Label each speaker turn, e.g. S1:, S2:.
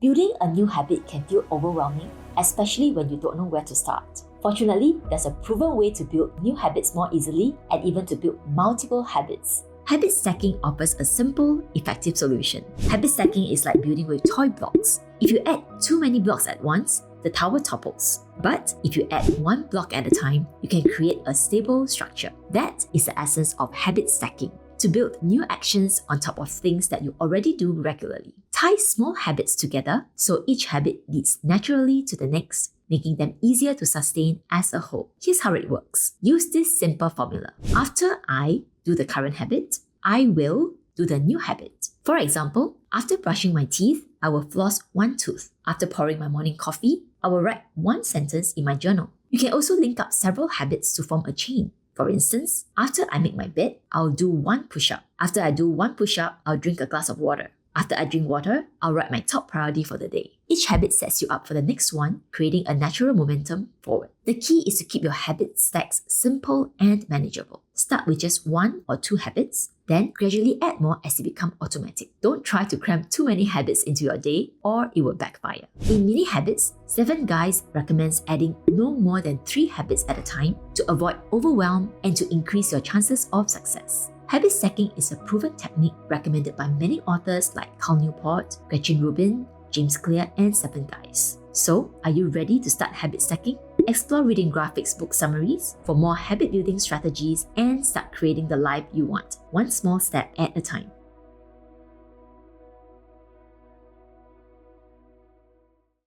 S1: Building a new habit can feel overwhelming, especially when you don't know where to start. Fortunately, there's a proven way to build new habits more easily and even to build multiple habits. Habit stacking offers a simple, effective solution. Habit stacking is like building with toy blocks. If you add too many blocks at once, the tower topples. But if you add one block at a time, you can create a stable structure. That is the essence of habit stacking. To build new actions on top of things that you already do regularly. Tie small habits together so each habit leads naturally to the next, making them easier to sustain as a whole. Here's how it works. Use this simple formula. After I do the current habit, I will do the new habit. For example, after brushing my teeth, I will floss one tooth. After pouring my morning coffee, I will write one sentence in my journal. You can also link up several habits to form a chain. For instance, after I make my bed, I'll do one push-up. After I do one push-up, I'll drink a glass of water. After I drink water, I'll write my top priority for the day. Each habit sets you up for the next one, creating a natural momentum forward. The key is to keep your habit stacks simple and manageable. Start with just one or two habits, then gradually add more as they become automatic. Don't try to cram too many habits into your day or it will backfire. In mini habits, 7 Guise recommends adding no more than 3 habits at a time to avoid overwhelm and to increase your chances of success. Habit stacking is a proven technique recommended by many authors like Cal Newport, Gretchen Rubin, James Clear, and 7 Guise. So, are you ready to start habit stacking? Explore reading graphics book summaries for more habit building strategies and start creating the life you want, one small step at a time.